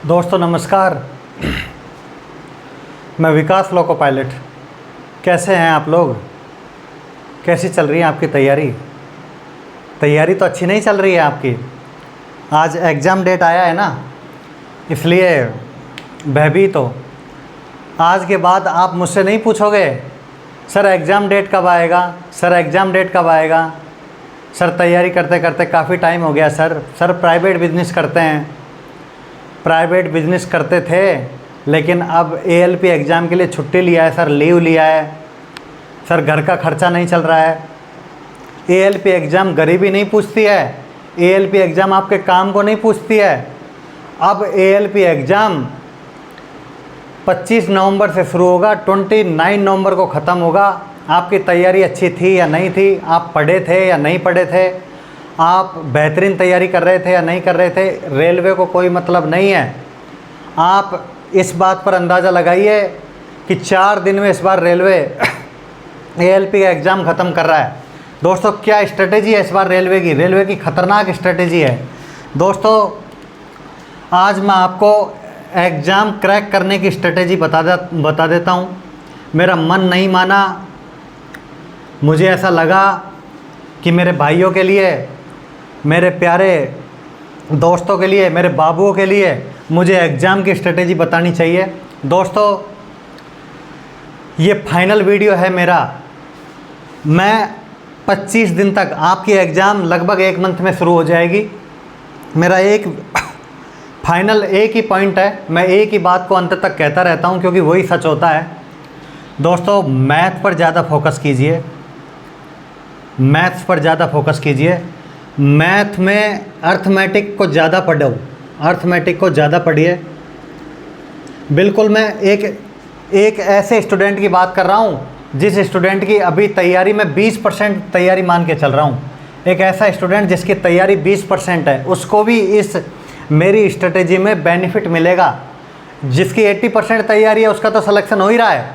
दोस्तों नमस्कार। मैं विकास लोको पायलट। कैसे हैं आप लोग? कैसी चल रही है आपकी तैयारी? तैयारी तो अच्छी नहीं चल रही है आपकी। आज एग्ज़ाम डेट आया है ना, इसलिए भयभीत हो। आज के बाद आप मुझसे नहीं पूछोगे सर एग्ज़ाम डेट कब आएगा, सर एग्ज़ाम डेट कब आएगा। सर तैयारी करते करते काफ़ी टाइम हो गया सर प्राइवेट बिजनेस करते हैं। प्राइवेट बिजनेस करते थे लेकिन अब ALP एग्ज़ाम के लिए छुट्टी लिया है सर, लीव लिया है सर, घर का खर्चा नहीं चल रहा है। ALP एग्ज़ाम गरीबी नहीं पूछती है, ALP एग्ज़ाम आपके काम को नहीं पूछती है। अब ALP एग्ज़ाम 25 नवंबर से शुरू होगा, 29 नवंबर को ख़त्म होगा। आपकी तैयारी अच्छी थी या नहीं थी, आप पढ़े थे या नहीं पढ़े थे, आप बेहतरीन तैयारी कर रहे थे या नहीं कर रहे थे, रेलवे को कोई मतलब नहीं है। आप इस बात पर अंदाज़ा लगाइए कि 4 दिन में इस बार रेलवे ALP का एग्ज़ाम ख़त्म कर रहा है। दोस्तों क्या स्ट्रेटेजी है इस बार रेलवे की ख़तरनाक स्ट्रेटेजी है। दोस्तों आज मैं आपको एग्ज़ाम क्रैक करने की स्ट्रेटेजी बता देता हूँ। मेरा मन नहीं माना, मुझे ऐसा लगा कि मेरे भाइयों के लिए, मेरे प्यारे दोस्तों के लिए, मेरे बाबुओं के लिए मुझे एग्ज़ाम की स्ट्रेटेजी बतानी चाहिए। दोस्तों ये फाइनल वीडियो है मेरा। मैं 25 दिन तक, आपकी एग्ज़ाम लगभग 1 मंथ में शुरू हो जाएगी। मेरा एक फाइनल एक ही पॉइंट है, मैं एक ही बात को अंत तक कहता रहता हूँ क्योंकि वही सच होता है। दोस्तों मैथ पर ज़्यादा फोकस कीजिए, मैथ्स पर ज़्यादा फोकस कीजिए। मैथ में अर्थमेटिक को ज़्यादा पढ़ो, अर्थमेटिक को ज़्यादा पढ़िए। बिल्कुल मैं एक ऐसे स्टूडेंट की बात कर रहा हूँ जिस स्टूडेंट की अभी तैयारी में 20% तैयारी मान के चल रहा हूँ। एक ऐसा स्टूडेंट जिसकी तैयारी 20% है, उसको भी इस मेरी स्ट्रेटेजी में बेनिफिट मिलेगा। जिसकी 80% तैयारी है उसका तो सिलेक्शन हो ही रहा है,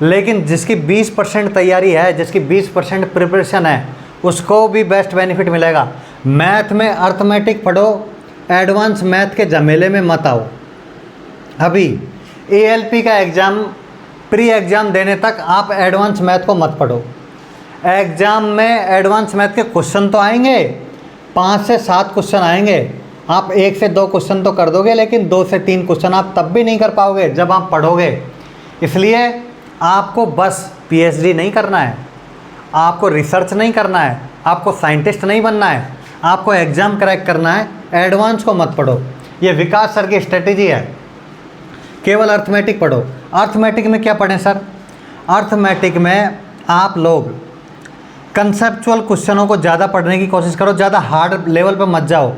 लेकिन जिसकी 20% तैयारी है, जिसकी 20% प्रिपरेशन है, उसको भी बेस्ट बेनिफिट मिलेगा। मैथ में अर्थमेटिक पढ़ो, एडवांस मैथ के झमेले में मत आओ। अभी ALP का एग्ज़ाम, प्री एग्ज़ाम देने तक आप एडवांस मैथ को मत पढ़ो। एग्ज़ाम में एडवांस मैथ के क्वेश्चन तो आएंगे, 5 से 7 क्वेश्चन आएंगे। आप 1 से 2 क्वेश्चन तो कर दोगे, लेकिन 2 से 3 क्वेश्चन आप तब भी नहीं कर पाओगे जब आप पढ़ोगे। इसलिए आपको बस PhD नहीं करना है, आपको रिसर्च नहीं करना है, आपको साइंटिस्ट नहीं बनना है, आपको एग्ज़ाम क्रैक करना है। एडवांस को मत पढ़ो, ये विकास सर की स्ट्रेटेजी है। केवल अर्थमेटिक पढ़ो। अर्थमेटिक में क्या पढ़ें सर? अर्थमेटिक में आप लोग कंसेप्चुअल क्वेश्चनों को ज़्यादा पढ़ने की कोशिश करो, ज़्यादा हार्ड लेवल पर मत जाओ।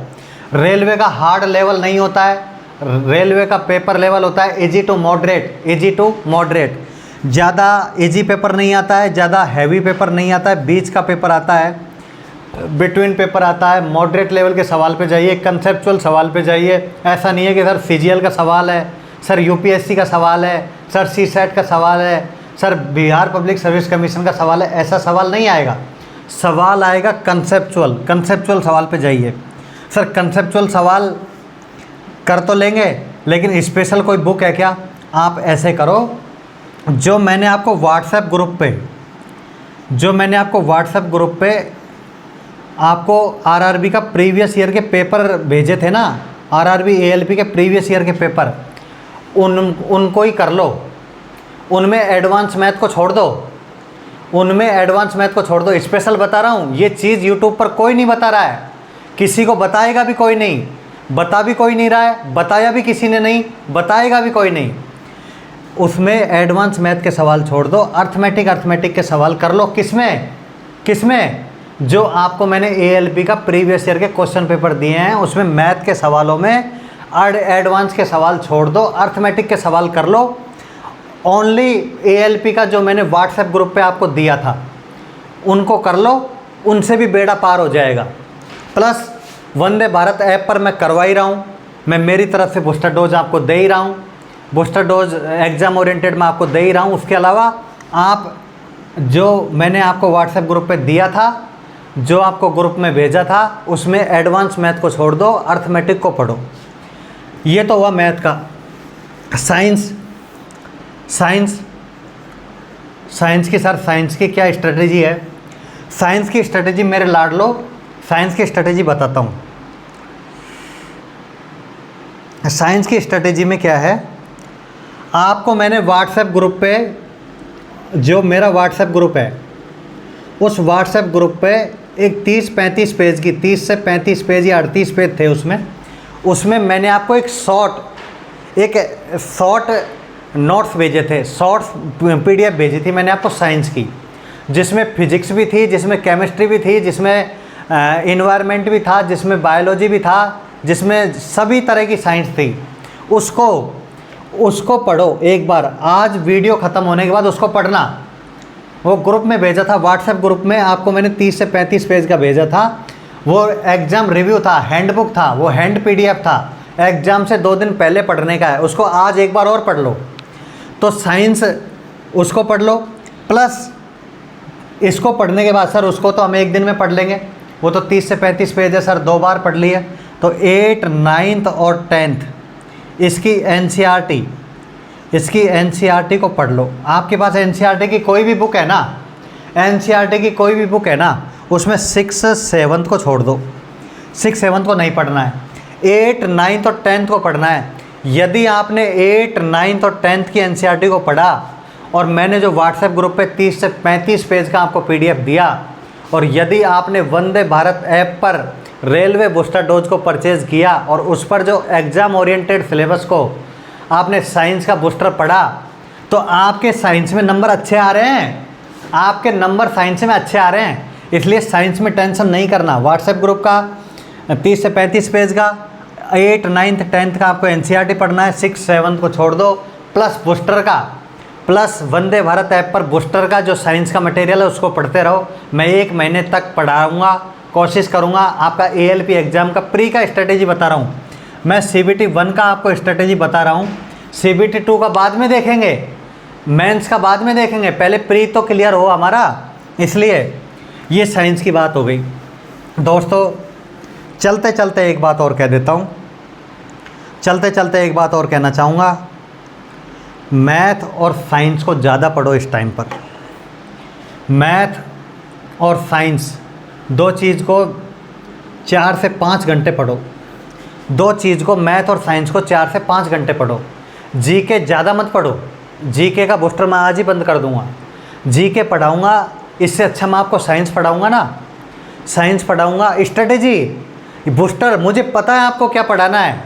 रेलवे का हार्ड लेवल नहीं होता है, रेलवे का पेपर लेवल होता है इजी टू मॉडरेट। ज़्यादा इजी पेपर नहीं आता है, ज़्यादा हैवी पेपर नहीं आता है, बीच का पेपर आता है, बिटवीन पेपर आता है। मॉडरेट लेवल के सवाल पे जाइए, कंसेप्चुअल सवाल पे जाइए। ऐसा नहीं है कि सर CGL का सवाल है, सर UPSC का सवाल है, सर CSAT का सवाल है, sir Bihar public service commission का सवाल है। ऐसा सवाल नहीं आएगा, सवाल आएगा कंसेप्चुअल सवाल पे जाइए। सर कंसेप्चुअल सवाल कर तो लेंगे, लेकिन स्पेशल कोई बुक है क्या? आप ऐसे करो, जो मैंने आपको व्हाट्सएप ग्रुप पे आपको RRB का प्रीवियस ईयर के पेपर भेजे थे ना, RRB ALP के प्रीवियस ईयर के पेपर, उनको ही कर लो। उनमें एडवांस मैथ को छोड़ दो, स्पेशल बता रहा हूँ। ये चीज़ यूट्यूब पर कोई नहीं बता रहा है, किसी को बताएगा भी कोई नहीं, बता भी कोई नहीं रहा है, बताया भी किसी ने नहीं, बताएगा भी कोई नहीं। उसमें एडवांस मैथ के सवाल छोड़ दो, अर्थमेटिक के सवाल कर लो। किसमें? जो आपको मैंने ALP का प्रीवियस ईयर के क्वेश्चन पेपर दिए हैं, उसमें मैथ के सवालों में एडवांस के सवाल छोड़ दो, अर्थमेटिक के सवाल कर लो। ओनली ALP का जो मैंने व्हाट्सएप ग्रुप पे आपको दिया था उनको कर लो, उनसे भी बेड़ा पार हो जाएगा। प्लस वंदे भारत ऐप पर मैं करवा ही रहा हूँ, मैं मेरी तरफ से बूस्टर डोज आपको दे ही रहा हूँ, बूस्टर डोज एग्ज़ाम ओरिएंटेड मैं आपको दे ही रहा हूँ। उसके अलावा आप जो मैंने आपको व्हाट्सएप ग्रुप पे दिया था, जो आपको ग्रुप में भेजा था, उसमें एडवांस मैथ को छोड़ दो, अर्थमेटिक को पढ़ो। ये तो हुआ मैथ का। साइंस साइंस साइंस की सर, साइंस की क्या स्ट्रेटजी है? साइंस की स्ट्रेटजी मेरे लाडलो, साइंस की स्ट्रेटजी बताता हूँ। साइंस की स्ट्रेटजी में क्या है, आपको मैंने व्हाट्सएप ग्रुप पे, जो मेरा व्हाट्सएप ग्रुप है, उस व्हाट्सएप ग्रुप पे एक 30-35 पेज की, 30 से 35 पेज या 38 पेज थे उसमें मैंने आपको एक शॉर्ट नोट्स भेजे थे, शॉर्ट्स PDF भेजी थी मैंने आपको साइंस की, जिसमें फिजिक्स भी थी, जिसमें केमिस्ट्री भी थी, जिसमें इन्वायरमेंट भी था, जिसमें बायोलॉजी भी था, जिसमें सभी तरह की साइंस थी। उसको पढ़ो एक बार, आज वीडियो ख़त्म होने के बाद उसको पढ़ना। वो ग्रुप में भेजा था, व्हाट्सएप ग्रुप में आपको मैंने 30 से 35 पेज का भेजा था। वो एग्ज़ाम रिव्यू था, हैंडबुक था, वो हैंड PDF था, एग्ज़ाम से 2 दिन पहले पढ़ने का है। उसको आज एक बार और पढ़ लो। तो साइंस उसको पढ़ लो, प्लस इसको पढ़ने के बाद सर उसको तो हम एक दिन में पढ़ लेंगे, वो तो 30 से 35 पेज है सर, 2 बार पढ़ लिए। तो 8, 9th और 10th इसकी NCERT को पढ़ लो। आपके पास NCERT की कोई भी बुक है ना, NCERT की कोई भी बुक है ना, उसमें 6, 7th को छोड़ दो, 6, 7th को नहीं पढ़ना है, 8, 9th और 10th को पढ़ना है। यदि आपने 8, 9th और 10th की NCERT को पढ़ा, और मैंने जो व्हाट्सएप ग्रुप पे 30 से 35 पेज का आपको PDF दिया, और यदि आपने वंदे भारत ऐप पर रेलवे बूस्टर डोज को परचेज़ किया, और उस पर जो एग्ज़ाम ओरिएंटेड सिलेबस को आपने साइंस का बूस्टर पढ़ा, तो आपके साइंस में नंबर अच्छे आ रहे हैं, आपके नंबर साइंस में अच्छे आ रहे हैं। इसलिए साइंस में टेंशन नहीं करना। व्हाट्सएप ग्रुप का 30 से 35 पेज का, 8, 9th, 10th का आपको NCERT पढ़ना है, 6, 7th को छोड़ दो, प्लस बूस्टर का, प्लस वंदे भारत ऐप पर बूस्टर का जो साइंस का मटेरियल है उसको पढ़ते रहो। मैं 1 महीने तक पढ़ाऊँगा, कोशिश करूँगा। आपका ALP एग्ज़ाम का प्री का स्ट्रेटेजी बता रहा हूँ मैं, CBT 1 का आपको स्ट्रेटेजी बता रहा हूँ, CBT 2 का बाद में देखेंगे, मेंस का बाद में देखेंगे, पहले प्री तो क्लियर हो हमारा। इसलिए ये साइंस की बात हो गई। दोस्तों चलते चलते एक बात और कह देता हूँ, चलते चलते एक बात और कहना चाहूँगा, मैथ और साइंस को ज़्यादा पढ़ो इस टाइम पर। मैथ और साइंस 2 चीज़ को 4 से 5 घंटे पढ़ो। 2 चीज़ को, मैथ और साइंस को 4 से 5 घंटे पढ़ो। GK ज़्यादा मत पढ़ो, GK का बूस्टर मैं आज ही बंद कर दूँगा। GK पढ़ाऊँगा, इससे अच्छा मैं आपको साइंस पढ़ाऊँगा ना, साइंस पढ़ाऊँगा। स्ट्रेटेजी बूस्टर मुझे पता है आपको क्या पढ़ाना है,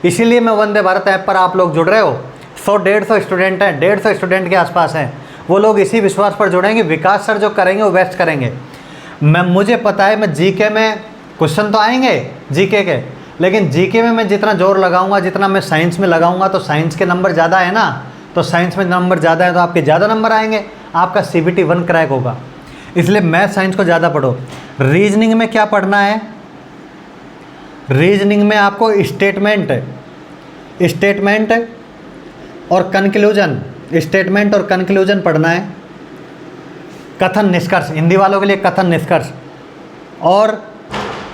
इसीलिए मैं वंदे भारत ऐप पर आप लोग जुड़ रहे हो। 100-150 स्टूडेंट हैं, 150 स्टूडेंट के आसपास हैं, वो लोग इसी विश्वास पर जुड़ेंगे, विकास सर जो करेंगे वो बेस्ट करेंगे। मुझे पता है मैं GK में क्वेश्चन तो आएंगे GK के, लेकिन GK में मैं जितना जोर लगाऊंगा, जितना मैं साइंस में लगाऊंगा, तो साइंस के नंबर ज़्यादा है ना, तो साइंस में नंबर ज़्यादा है तो आपके ज़्यादा नंबर आएंगे, आपका CBT 1 क्रैक होगा। इसलिए मैथ साइंस को ज़्यादा पढ़ो। रीजनिंग में क्या पढ़ना है, रीजनिंग में आपको स्टेटमेंट और कंक्लूजन, स्टेटमेंट और कंक्लूजन पढ़ना है। कथन निष्कर्ष, हिंदी वालों के लिए कथन निष्कर्ष, और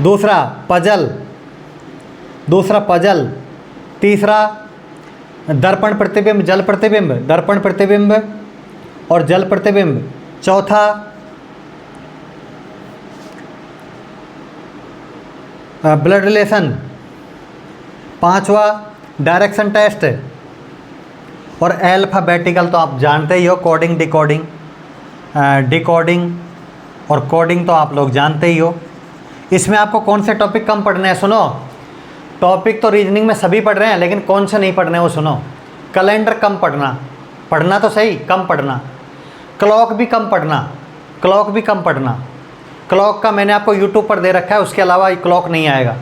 दूसरा पजल, तीसरा दर्पण प्रतिबिंब, जल प्रतिबिंब, दर्पण प्रतिबिंब और जल प्रतिबिंब, चौथा ब्लड रिलेशन, पांचवा डायरेक्शन टेस्ट, और अल्फ़ाबेटिकल तो आप जानते ही हो, कोडिंग डिकोडिंग और कोडिंग तो आप लोग जानते ही हो। इसमें आपको कौन से टॉपिक कम पढ़ने हैं, सुनो। टॉपिक तो रीजनिंग में सभी पढ़ रहे हैं, लेकिन कौन से नहीं पढ़ने वो सुनो। कैलेंडर कम पढ़ना तो सही, कम पढ़ना। क्लॉक भी कम पढ़ना। क्लॉक का मैंने आपको यूट्यूब पर दे रखा है, उसके अलावा क्लॉक नहीं आएगा।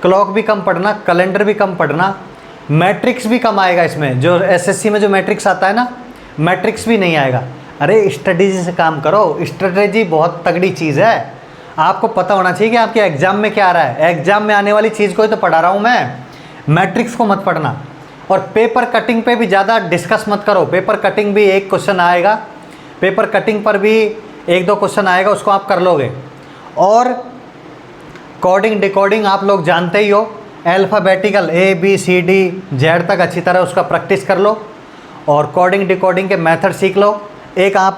क्लॉक भी कम पढ़ना, कैलेंडर भी कम पढ़ना, मैट्रिक्स भी कम आएगा इसमें, जो SSC में जो मैट्रिक्स आता है ना, मैट्रिक्स भी नहीं आएगा। अरे स्ट्रेटेजी से काम करो, स्ट्रेटेजी बहुत तगड़ी चीज़ है। आपको पता होना चाहिए कि आपके एग्ज़ाम में क्या आ रहा है, एग्ज़ाम में आने वाली चीज़ को ही तो पढ़ा रहा हूँ मैं। मैट्रिक्स को मत पढ़ना, और पेपर कटिंग पे भी ज़्यादा डिस्कस मत करो। पेपर कटिंग भी एक क्वेश्चन आएगा, पेपर कटिंग पर भी 1-2 क्वेश्चन आएगा, उसको आप कर लोगे। और कोडिंग डिकोडिंग आप लोग जानते ही हो, अल्फ़ाबेटिकल ABCD Z तक अच्छी तरह उसका प्रैक्टिस कर लो और कोडिंग डिकोडिंग के मेथड सीख लो। एक आप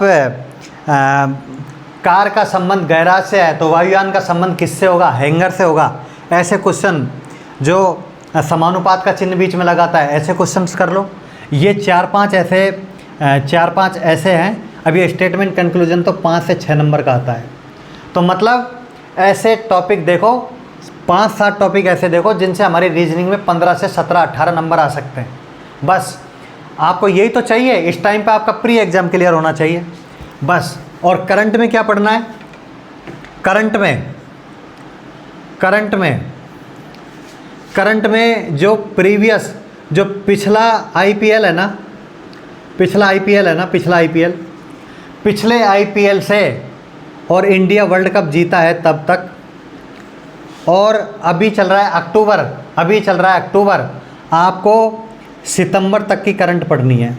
कार का संबंध गैराज से है तो वायुयान का संबंध किससे होगा? हैंगर से होगा। ऐसे क्वेश्चन जो समानुपात का चिन्ह बीच में लगाता है, ऐसे क्वेश्चंस कर लो। ये 4-5 ऐसे हैं। अब ये स्टेटमेंट कंक्लूजन तो 5 से 6 नंबर का आता है। तो मतलब ऐसे टॉपिक देखो, 5-7 टॉपिक ऐसे देखो जिनसे हमारी रीजनिंग में 15 से 17-18 नंबर आ सकते हैं। बस आपको यही तो चाहिए। इस टाइम पे आपका प्री एग्ज़ाम क्लियर होना चाहिए बस। और करंट में क्या पढ़ना है? करंट में जो प्रीवियस, जो पिछला आईपीएल है ना, पिछले आईपीएल से और इंडिया वर्ल्ड कप जीता है तब तक, और अभी चल रहा है अक्टूबर, आपको सितंबर तक की करंट पढ़नी है।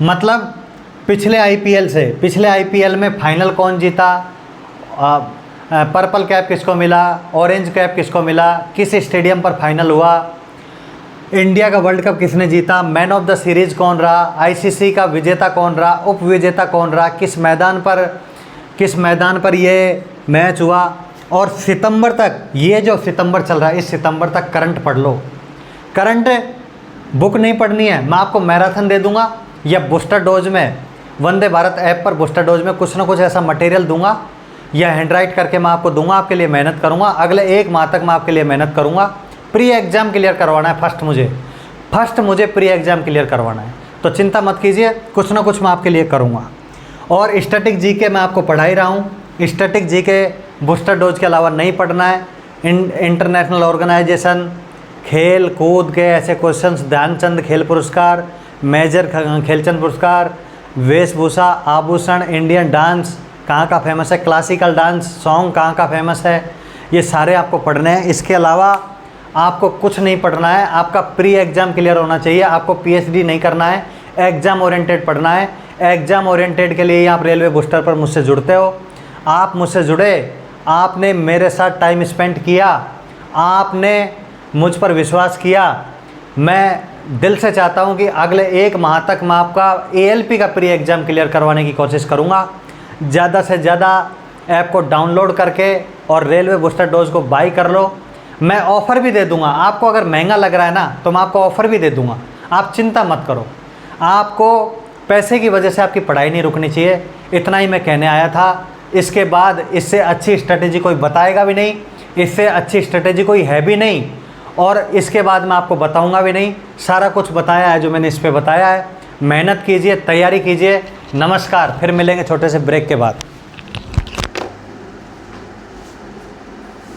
मतलब पिछले आईपीएल में फाइनल कौन जीता, पर्पल कैप किसको मिला, ऑरेंज कैप किसको मिला, किस स्टेडियम पर फाइनल हुआ, इंडिया का वर्ल्ड कप किसने जीता, मैन ऑफ द सीरीज़ कौन रहा, आईसीसी का विजेता कौन रहा, उप विजेता कौन रहा, किस मैदान पर ये मैच हुआ। और सितंबर तक, ये जो सितंबर चल रहा है, इस सितंबर तक करंट पढ़ लो। करंट बुक नहीं पढ़नी है, मैं आपको मैराथन दे दूंगा या बूस्टर डोज में, वंदे भारत ऐप पर बूस्टर डोज में कुछ ना कुछ ऐसा मटेरियल दूंगा या हैंड राइट करके मैं आपको दूंगा। आपके लिए मेहनत करूंगा, अगले 1 माह तक मैं आपके लिए मेहनत करूंगा। प्री एग्ज़ाम क्लियर करवाना है फर्स्ट मुझे प्री एग्ज़ाम क्लियर करवाना है। तो चिंता मत कीजिए, कुछ ना कुछ मैं आपके लिए करूँगा। और स्टैटिक जीके मैं आपको पढ़ा ही रहा हूँ। स्टैटिक जीके बूस्टर डोज के अलावा नहीं पढ़ना है। इंटरनेशनल ऑर्गेनाइजेशन, खेल कूद के ऐसे क्वेश्चंस, ध्यानचंद खेल पुरस्कार, मेजर खेलचंद पुरस्कार, वेशभूषा, आभूषण, इंडियन डांस कहाँ का फेमस है, क्लासिकल डांस सॉन्ग कहाँ का फेमस है, ये सारे आपको पढ़ने हैं। इसके अलावा आपको कुछ नहीं पढ़ना है। आपका प्री एग्ज़ाम क्लियर होना चाहिए। आपको पीएचडी नहीं करना है, एग्ज़ाम ओरिएंटेड पढ़ना है। एग्ज़ाम ओरिएंटेड के लिए ही आप रेलवे बूस्टर पर मुझसे जुड़ते हो। आप मुझसे जुड़े, आपने मेरे साथ टाइम स्पेंड किया, आपने मुझ पर विश्वास किया। मैं दिल से चाहता हूं कि अगले 1 माह तक मैं आपका ALP का प्री एग्ज़ाम क्लियर करवाने की कोशिश करूंगा। ज़्यादा से ज़्यादा ऐप को डाउनलोड करके और रेलवे बूस्टर डोज को बाई कर लो। मैं ऑफ़र भी दे दूंगा आपको। अगर महंगा लग रहा है ना तो मैं आपको ऑफ़र भी दे दूंगा, आप चिंता मत करो। आपको पैसे की वजह से आपकी पढ़ाई नहीं रुकनी चाहिए। इतना ही मैं कहने आया था। इसके बाद इससे अच्छी स्ट्रेटेजी कोई बताएगा भी नहीं, इससे अच्छी स्ट्रेटेजी कोई है भी नहीं, और इसके बाद मैं आपको बताऊंगा भी नहीं। सारा कुछ बताया है जो मैंने इस पे बताया है। मेहनत कीजिए, तैयारी कीजिए। नमस्कार, फिर मिलेंगे छोटे से ब्रेक के बाद।